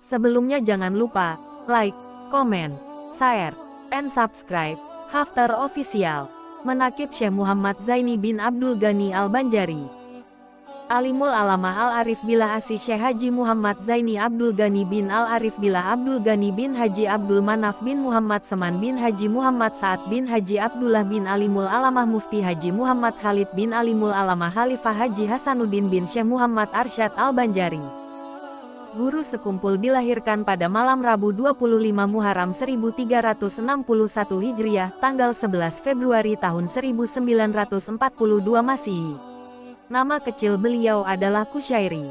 Sebelumnya jangan lupa like, comment, share, and subscribe Haftar Official. Menakib Syekh Muhammad Zaini bin Abdul Ghani Al-Banjari. Alimul Alamah Al-Arif Billah Asy Syekh Haji Muhammad Zaini Abdul Ghani bin Al-Arif Billah Abdul Ghani bin Haji Abdul Manaf bin Muhammad Seman bin Haji Muhammad Sa'ad bin Haji Abdullah bin Alimul Alamah Mufti Haji Muhammad Khalid bin Alimul Alamah Khalifah Haji Hasanuddin bin Syekh Muhammad Arsyad Al-Banjari. Guru sekumpul dilahirkan pada malam Rabu 25 Muharram 1361 Hijriah, tanggal 11 Februari tahun 1942 Masehi. Nama kecil beliau adalah Kusyairi.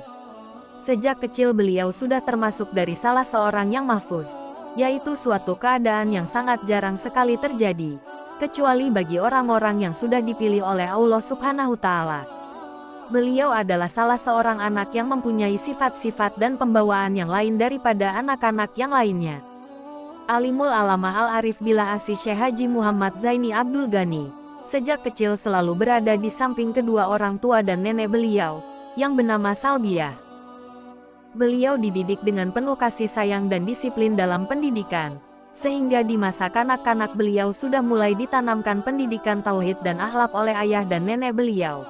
Sejak kecil beliau sudah termasuk dari salah seorang yang mahfuz, yaitu suatu keadaan yang sangat jarang sekali terjadi, kecuali bagi orang-orang yang sudah dipilih oleh Allah Subhanahu Ta'ala. Beliau adalah salah seorang anak yang mempunyai sifat-sifat dan pembawaan yang lain daripada anak-anak yang lainnya. Alimul Alamah Al-Arif Billah Asy Syekh Haji Muhammad Zaini Abdul Ghani sejak kecil selalu berada di samping kedua orang tua dan nenek beliau, yang bernama Salbiah. Beliau dididik dengan penuh kasih sayang dan disiplin dalam pendidikan, sehingga di masa kanak-kanak beliau sudah mulai ditanamkan pendidikan tauhid dan akhlak oleh ayah dan nenek beliau.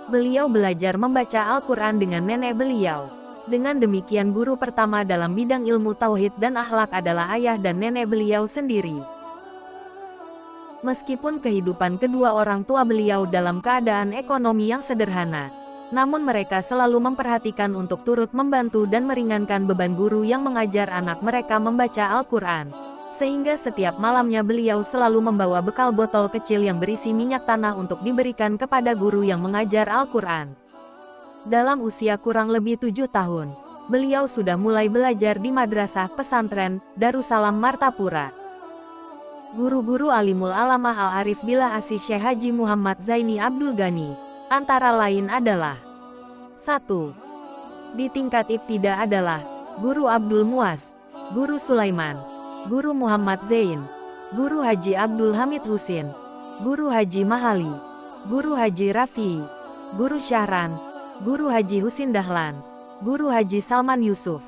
Beliau belajar membaca Al-Quran dengan nenek beliau. Dengan demikian guru pertama dalam bidang ilmu tauhid dan akhlak adalah ayah dan nenek beliau sendiri. Meskipun kehidupan kedua orang tua beliau dalam keadaan ekonomi yang sederhana, namun mereka selalu memperhatikan untuk turut membantu dan meringankan beban guru yang mengajar anak mereka membaca Al-Quran. Sehingga setiap malamnya beliau selalu membawa bekal botol kecil yang berisi minyak tanah untuk diberikan kepada guru yang mengajar Al-Quran. Dalam usia kurang lebih 7 tahun, beliau sudah mulai belajar di madrasah pesantren Darussalam Martapura. Guru-guru Alimul Alamah Al-Arif Billah Asy Syekh Haji Muhammad Zaini Abdul Ghani antara lain adalah 1. Di tingkat ibtida adalah Guru Abdul Muas, Guru Sulaiman, Guru Muhammad Zain, Guru Haji Abdul Hamid Husin, Guru Haji Mahali, Guru Haji Rafi, Guru Syahran, Guru Haji Husin Dahlan, Guru Haji Salman Yusuf.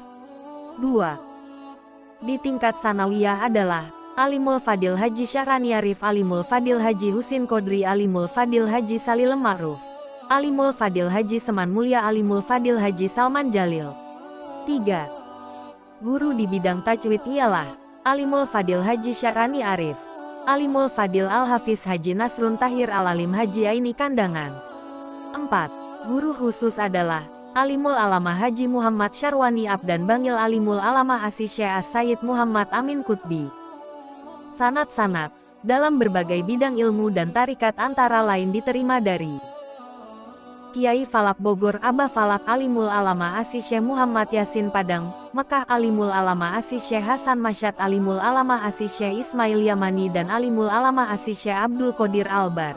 2. Di tingkat sanawiyah adalah Alimul Fadil Haji Syahrani Arif, Alimul Fadil Haji Husin Qodri, Alimul Fadil Haji Salil Ma'ruf, Alimul Fadil Haji Seman Mulia, Alimul Fadil Haji Salman Jalil. 3. Guru di bidang tajwid ialah Alimul Fadil Haji Syahrani Arif, Alimul Fadil Al-Hafiz Haji Nasrun Tahir Al-Alim Haji Aini Kandangan. 4. Guru khusus adalah Alimul Alamah Haji Muhammad Syarwani Abdan Bangil, Alimul Alamah Asy Syekh As-Sayyid Muhammad Amin Qutbi. Sanad-sanad dalam berbagai bidang ilmu dan tarikat antara lain diterima dari Kiai Falak Bogor Abah Falak, Alimul Alamah Asy Syekh Muhammad Yasin Padang, Mekah, Alimul Alamah Asy Syekh Hasan Masyad, Alimul Alamah Asy Syekh Ismail Yamani dan Alimul Alamah Asy Syekh Abdul Qadir Albar.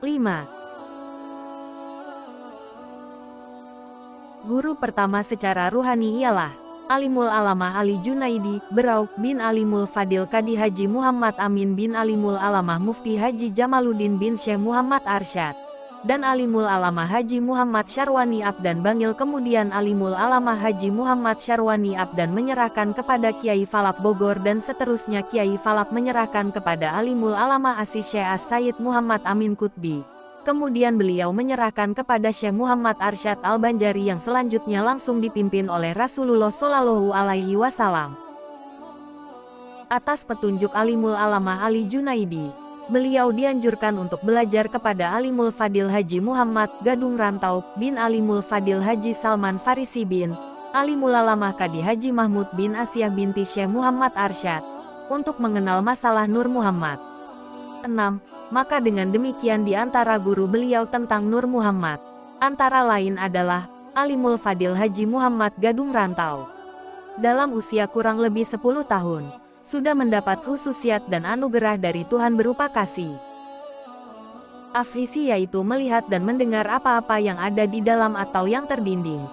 5. Guru pertama secara ruhani ialah Alimul Alamah Ali Junaidi, Berau, bin Alimul Fadil Kadi Haji Muhammad Amin bin Alimul Alamah Mufti Haji Jamaluddin bin Syekh Muhammad Arsyad, dan Alimul Alamah Haji Muhammad Syarwani Abdan Bangil. Kemudian Alimul Alamah Haji Muhammad Syarwani Abdan menyerahkan kepada Kiai Falak Bogor dan seterusnya Kiai Falak menyerahkan kepada Alimul Alamah Asy Syekh As-Sayyid Muhammad Amin Qutbi. Kemudian beliau menyerahkan kepada Syekh Muhammad Arsyad Al-Banjari yang selanjutnya langsung dipimpin oleh Rasulullah Shallallahu Alaihi Wasallam. Atas petunjuk Alimul Alamah Ali Junaidi, beliau dianjurkan untuk belajar kepada Alimul Fadil Haji Muhammad Gadung Rantau bin Alimul Fadil Haji Salman Farisi bin Alimul Alamah Kadi Haji Mahmud bin Asiyah binti Syekh Muhammad Arsyad untuk mengenal masalah Nur Muhammad. 6. Maka dengan demikian di antara guru beliau tentang Nur Muhammad antara lain adalah Alimul Fadil Haji Muhammad Gadung Rantau. Dalam usia kurang lebih 10 tahun, sudah mendapat khususiat dan anugerah dari Tuhan berupa kasih afhisi, yaitu melihat dan mendengar apa-apa yang ada di dalam atau yang terdinding.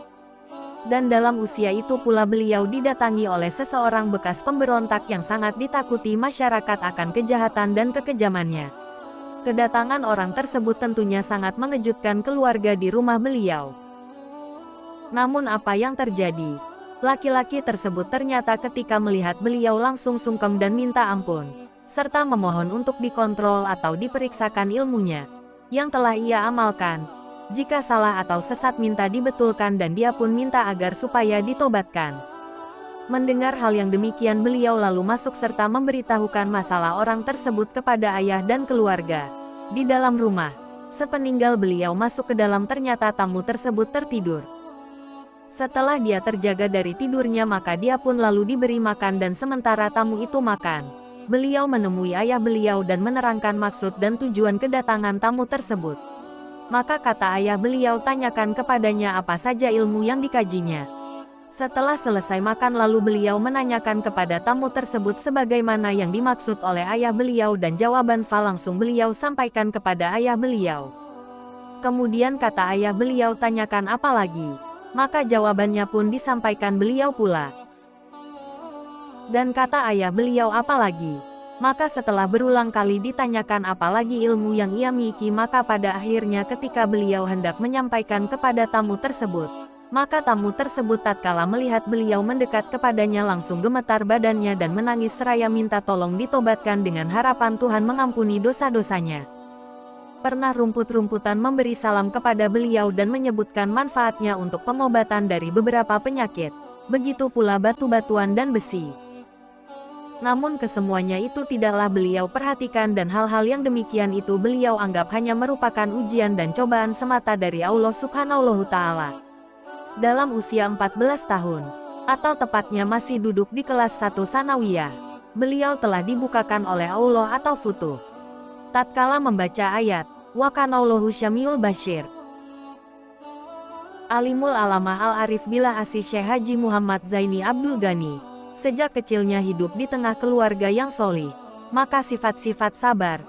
Dan dalam usia itu pula beliau didatangi oleh seseorang bekas pemberontak yang sangat ditakuti masyarakat akan kejahatan dan kekejamannya. Kedatangan orang tersebut tentunya sangat mengejutkan keluarga di rumah beliau. Namun apa yang terjadi? Laki-laki tersebut ternyata ketika melihat beliau langsung sungkem dan minta ampun, serta memohon untuk dikontrol atau diperiksakan ilmunya yang telah ia amalkan. Jika salah atau sesat minta dibetulkan dan dia pun minta agar supaya ditobatkan. Mendengar hal yang demikian beliau lalu masuk serta memberitahukan masalah orang tersebut kepada ayah dan keluarga. Di dalam rumah, sepeninggal beliau masuk ke dalam ternyata tamu tersebut tertidur. Setelah dia terjaga dari tidurnya maka dia pun lalu diberi makan dan sementara tamu itu makan, beliau menemui ayah beliau dan menerangkan maksud dan tujuan kedatangan tamu tersebut. Maka kata ayah beliau tanyakan kepadanya apa saja ilmu yang dikajinya. Setelah selesai makan lalu beliau menanyakan kepada tamu tersebut sebagaimana yang dimaksud oleh ayah beliau dan jawaban langsung beliau sampaikan kepada ayah beliau. Kemudian kata ayah beliau tanyakan apa lagi, maka jawabannya pun disampaikan beliau pula. Dan kata ayah beliau apa lagi, maka setelah berulang kali ditanyakan apa lagi ilmu yang ia miliki maka pada akhirnya ketika beliau hendak menyampaikan kepada tamu tersebut, maka tamu tersebut tatkala melihat beliau mendekat kepadanya langsung gemetar badannya dan menangis seraya minta tolong ditobatkan dengan harapan Tuhan mengampuni dosa-dosanya. Pernah rumput-rumputan memberi salam kepada beliau dan menyebutkan manfaatnya untuk pengobatan dari beberapa penyakit, begitu pula batu-batuan dan besi. Namun kesemuanya itu tidaklah beliau perhatikan dan hal-hal yang demikian itu beliau anggap hanya merupakan ujian dan cobaan semata dari Allah Subhanahu wa Ta'ala. Dalam usia 14 tahun, atau tepatnya masih duduk di kelas 1 Sanawiyah, beliau telah dibukakan oleh Allah atau futuh. Tatkala membaca ayat, wa kanallahu syamiul basyir. Alimul Alamah Al-Arif Billah Asy Syekh Haji Muhammad Zaini Abdul Ghani. Sejak kecilnya hidup di tengah keluarga yang solih, maka sifat-sifat sabar,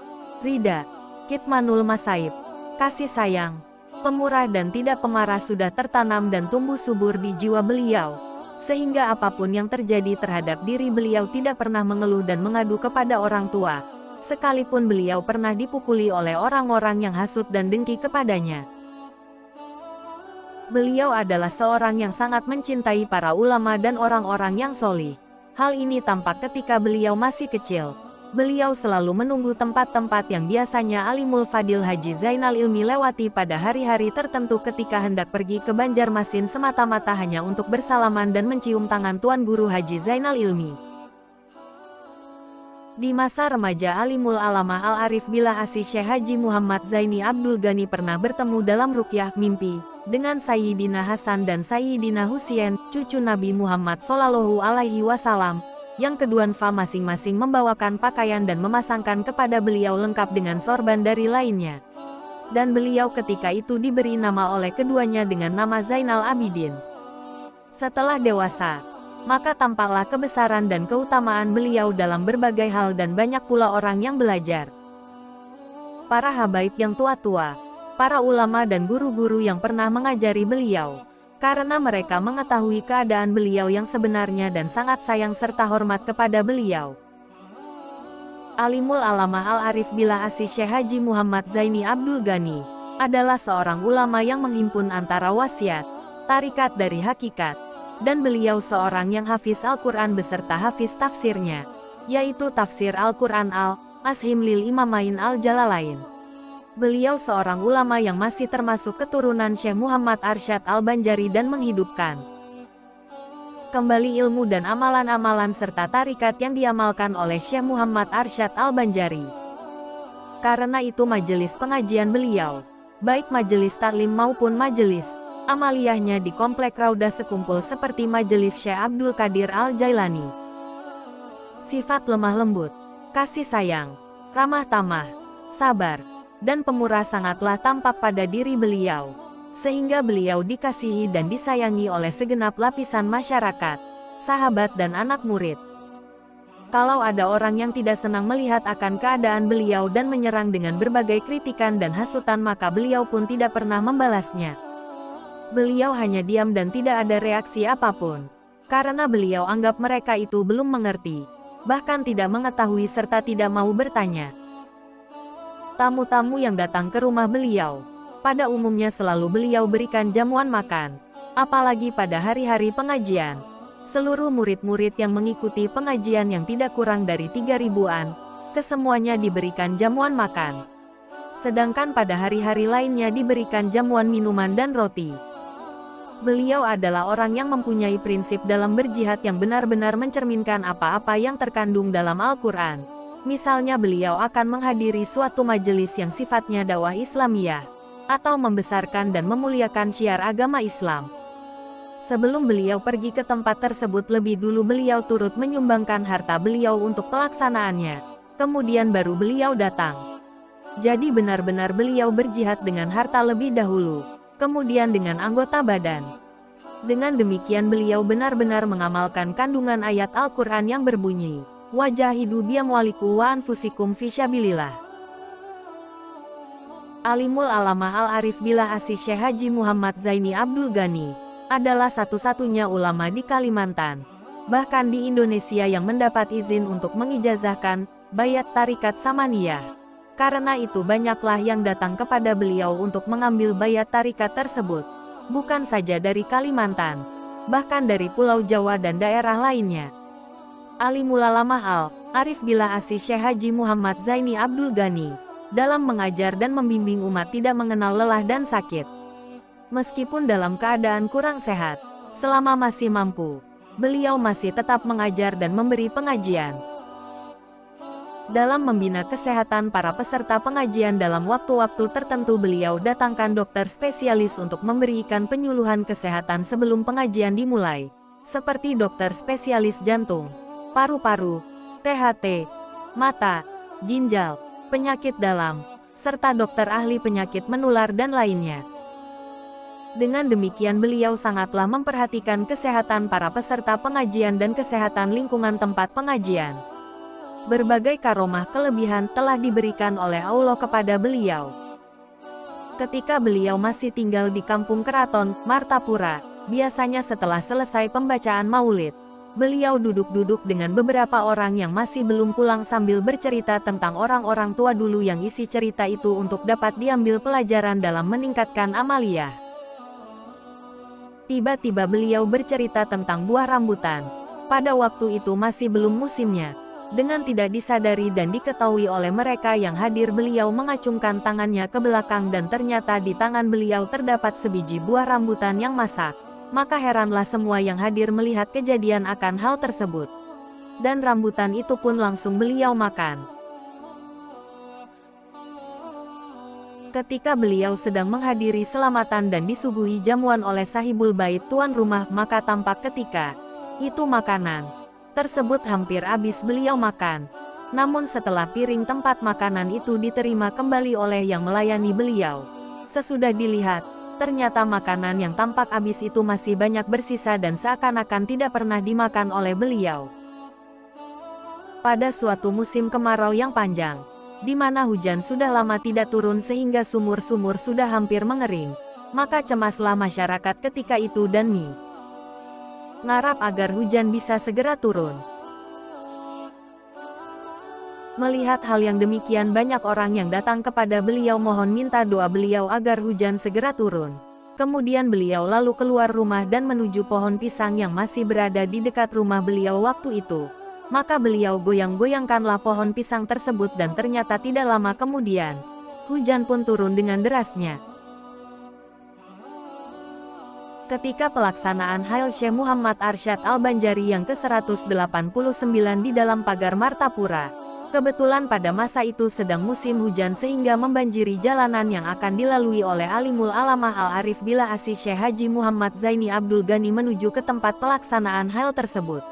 rida, kitmanul masaib, kasih sayang, pemurah dan tidak pemarah sudah tertanam dan tumbuh subur di jiwa beliau, sehingga apapun yang terjadi terhadap diri beliau tidak pernah mengeluh dan mengadu kepada orang tua, sekalipun beliau pernah dipukuli oleh orang-orang yang hasut dan dengki kepadanya. Beliau adalah seorang yang sangat mencintai para ulama dan orang-orang yang solih. Hal ini tampak ketika beliau masih kecil. Beliau selalu menunggu tempat-tempat yang biasanya Alimul Fadil Haji Zainal Ilmi lewati pada hari-hari tertentu ketika hendak pergi ke Banjarmasin semata-mata hanya untuk bersalaman dan mencium tangan Tuan Guru Haji Zainal Ilmi. Di masa remaja Alimul Alamah Al-Arif Billah Asy Syekh Haji Muhammad Zaini Abdul Ghani pernah bertemu dalam ruqyah mimpi dengan Sayyidina Hasan dan Sayyidina Husain, cucu Nabi Muhammad Shallallahu Alaihi Wasallam, yang kedua masing-masing membawakan pakaian dan memasangkan kepada beliau lengkap dengan sorban dari lainnya. Dan beliau ketika itu diberi nama oleh keduanya dengan nama Zainal Abidin. Setelah dewasa, maka tampaklah kebesaran dan keutamaan beliau dalam berbagai hal dan banyak pula orang yang belajar. Para habaib yang tua-tua, para ulama dan guru-guru yang pernah mengajari beliau, karena mereka mengetahui keadaan beliau yang sebenarnya dan sangat sayang serta hormat kepada beliau. Alimul Alamah Al-Arif Billah Asy Syekh Haji Muhammad Zaini Abdul Ghani adalah seorang ulama yang menghimpun antara wasiat, tarikat dari hakikat, dan beliau seorang yang hafiz Al-Quran beserta hafiz tafsirnya, yaitu tafsir Al-Quran Al-Ashim lil Imamain Al-Jalalain. Beliau seorang ulama yang masih termasuk keturunan Syekh Muhammad Arsyad Al-Banjari dan menghidupkan kembali ilmu dan amalan-amalan serta tarikat yang diamalkan oleh Syekh Muhammad Arsyad Al-Banjari. Karena itu majelis pengajian beliau, baik majelis taklim maupun majelis amaliyahnya di Komplek Raudah sekumpul seperti majelis Syekh Abdul Qadir Al-Jailani. Sifat lemah lembut, kasih sayang, ramah tamah, sabar, dan pemurah sangatlah tampak pada diri beliau, sehingga beliau dikasihi dan disayangi oleh segenap lapisan masyarakat, sahabat dan anak murid. Kalau ada orang yang tidak senang melihat akan keadaan beliau dan menyerang dengan berbagai kritikan dan hasutan maka beliau pun tidak pernah membalasnya. Beliau hanya diam dan tidak ada reaksi apapun, karena beliau anggap mereka itu belum mengerti, bahkan tidak mengetahui serta tidak mau bertanya. Tamu-tamu yang datang ke rumah beliau, pada umumnya selalu beliau berikan jamuan makan, apalagi pada hari-hari pengajian, Seluruh murid-murid yang mengikuti pengajian yang tidak kurang dari 3.000-an, kesemuanya diberikan jamuan makan. Sedangkan pada hari-hari lainnya diberikan jamuan minuman dan roti. Beliau adalah orang yang mempunyai prinsip dalam berjihad yang benar-benar mencerminkan apa-apa yang terkandung dalam Al-Quran. Misalnya beliau akan menghadiri suatu majelis yang sifatnya dakwah Islamiyah, atau membesarkan dan memuliakan syiar agama Islam. Sebelum beliau pergi ke tempat tersebut lebih dulu beliau turut menyumbangkan harta beliau untuk pelaksanaannya. Kemudian baru beliau datang. Jadi benar-benar beliau berjihad dengan harta lebih dahulu, kemudian dengan anggota badan. Dengan demikian beliau benar-benar mengamalkan kandungan ayat Al-Quran yang berbunyi, "Wajahidu biamwalikum wa anfusikum fisabilillah." Alimul Alamah Al-Arif Billah Asy Syekh Haji Muhammad Zaini Abdul Ghani adalah satu-satunya ulama di Kalimantan, bahkan di Indonesia yang mendapat izin untuk mengijazahkan bayat tarikat Samaniyah. Karena itu banyaklah yang datang kepada beliau untuk mengambil bayat tarikat tersebut, bukan saja dari Kalimantan, bahkan dari Pulau Jawa dan daerah lainnya. Alimul Alamah Al-Arif Billah Asy Syekh Haji Muhammad Zaini Abdul Ghani dalam mengajar dan membimbing umat tidak mengenal lelah dan sakit. Meskipun dalam keadaan kurang sehat, selama masih mampu, beliau masih tetap mengajar dan memberi pengajian. Dalam membina kesehatan para peserta pengajian dalam waktu-waktu tertentu beliau datangkan dokter spesialis untuk memberikan penyuluhan kesehatan sebelum pengajian dimulai, seperti dokter spesialis jantung, paru-paru, THT, mata, ginjal, penyakit dalam, serta dokter ahli penyakit menular dan lainnya. Dengan demikian beliau sangatlah memperhatikan kesehatan para peserta pengajian dan kesehatan lingkungan tempat pengajian. Berbagai karomah kelebihan telah diberikan oleh Allah kepada beliau. Ketika beliau masih tinggal di kampung Keraton, Martapura, biasanya setelah selesai pembacaan maulid, beliau duduk-duduk dengan beberapa orang yang masih belum pulang sambil bercerita tentang orang-orang tua dulu yang isi cerita itu untuk dapat diambil pelajaran dalam meningkatkan amaliyah. Tiba-tiba beliau bercerita tentang buah rambutan. Pada waktu itu masih belum musimnya. Dengan tidak disadari dan diketahui oleh mereka yang hadir beliau mengacungkan tangannya ke belakang dan ternyata di tangan beliau terdapat sebiji buah rambutan yang masak. Maka heranlah semua yang hadir melihat kejadian akan hal tersebut. Dan rambutan itu pun langsung beliau makan. Ketika beliau sedang menghadiri selamatan dan disuguhi jamuan oleh sahibul bait tuan rumah, maka tampak ketika itu makanan tersebut hampir habis beliau makan. Namun setelah piring tempat makanan itu diterima kembali oleh yang melayani beliau, sesudah dilihat, ternyata makanan yang tampak habis itu masih banyak bersisa dan seakan-akan tidak pernah dimakan oleh beliau. Pada suatu musim kemarau yang panjang, di mana hujan sudah lama tidak turun sehingga sumur-sumur sudah hampir mengering, maka cemaslah masyarakat ketika itu dan ngarap agar hujan bisa segera turun. Melihat hal yang demikian banyak orang yang datang kepada beliau mohon minta doa beliau agar hujan segera turun. Kemudian beliau lalu keluar rumah dan menuju pohon pisang yang masih berada di dekat rumah beliau waktu itu. Maka beliau goyang-goyangkanlah pohon pisang tersebut dan ternyata tidak lama kemudian, hujan pun turun dengan derasnya. Ketika pelaksanaan Hail Syekh Muhammad Arsyad Al-Banjari yang ke-189 di dalam pagar Martapura, kebetulan pada masa itu sedang musim hujan sehingga membanjiri jalanan yang akan dilalui oleh Alimul Alamah Al-Arif Billah Asy Syekh Haji Muhammad Zaini Abdul Ghani menuju ke tempat pelaksanaan Hail tersebut.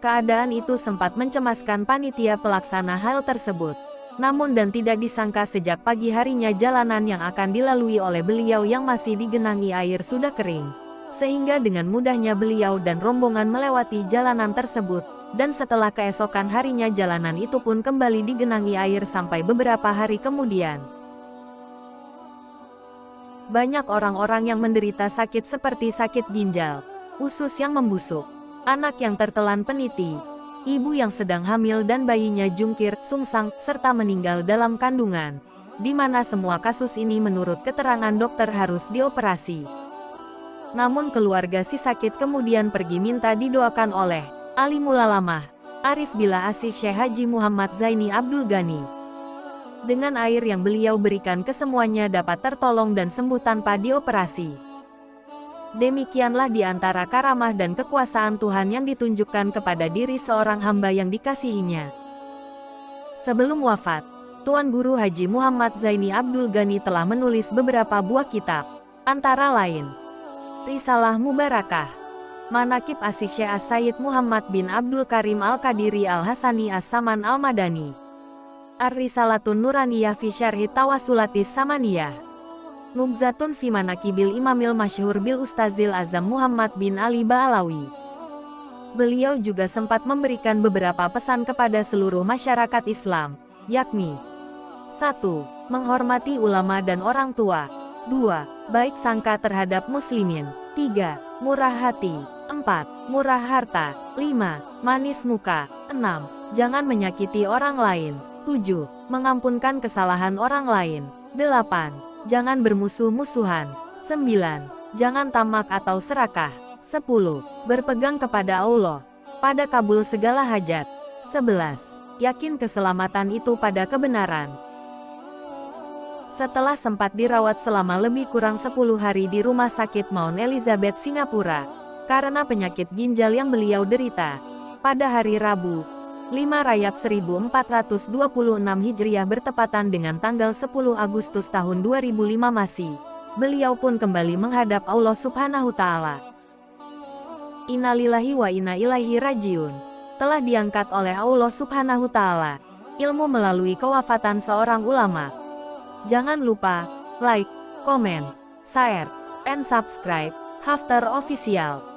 Keadaan itu sempat mencemaskan panitia pelaksana Hail tersebut. Namun dan tidak disangka sejak pagi harinya jalanan yang akan dilalui oleh beliau yang masih digenangi air sudah kering. Sehingga dengan mudahnya beliau dan rombongan melewati jalanan tersebut, dan setelah keesokan harinya jalanan itu pun kembali digenangi air sampai beberapa hari kemudian. Banyak orang-orang yang menderita sakit seperti sakit ginjal, usus yang membusuk, anak yang tertelan peniti, ibu yang sedang hamil dan bayinya jungkir, sungsang, serta meninggal dalam kandungan, di mana semua kasus ini menurut keterangan dokter harus dioperasi. Namun keluarga si sakit kemudian pergi minta didoakan oleh Alimul Alamah, Arif Billah Asih Syekh Haji Muhammad Zaini Abdul Ghani. Dengan air yang beliau berikan kesemuanya dapat tertolong dan sembuh tanpa dioperasi. Demikianlah di antara karamah dan kekuasaan Tuhan yang ditunjukkan kepada diri seorang hamba yang dikasihinya. Sebelum wafat, Tuan Guru Haji Muhammad Zaini Abdul Ghani telah menulis beberapa buah kitab, antara lain Risalah Mubarakah, Manaqib Asy Syekh As-Sayyid Muhammad bin Abdul Karim Al-Qadiri Al-Hasani As-Saman Al-Madani, Ar-Risalatun Nuraniyah fi Syarhi Tawassulatis Samaniyah, Nubzatun fi Manaqibil Imamil Masyhur bil Ustazil Azam Muhammad bin Ali Ba'alawi. Beliau juga sempat memberikan beberapa pesan kepada seluruh masyarakat Islam, yakni 1. Menghormati ulama dan orang tua. 2. Baik sangka terhadap muslimin. 3. Murah hati. 4. Murah harta. 5. Manis muka. 6. Jangan menyakiti orang lain. 7. Mengampunkan kesalahan orang lain. 8. Jangan bermusuh-musuhan. 9. Jangan tamak atau serakah. 10. Berpegang kepada Allah, pada kabul segala hajat. 11. Yakin keselamatan itu pada kebenaran. Setelah sempat dirawat selama lebih kurang 10 hari di Rumah Sakit Mount Elizabeth, Singapura, karena penyakit ginjal yang beliau derita, pada hari Rabu, 5 Rajab 1426 Hijriah bertepatan dengan tanggal 10 Agustus tahun 2005 Masih, beliau pun kembali menghadap Allah Subhanahu Ta'ala. Innalillahi wa inna ilaihi rajiun. Telah diangkat oleh Allah Subhanahu Ta'ala ilmu melalui kewafatan seorang ulama. Jangan lupa like, comment, share, and subscribe Haftar Official.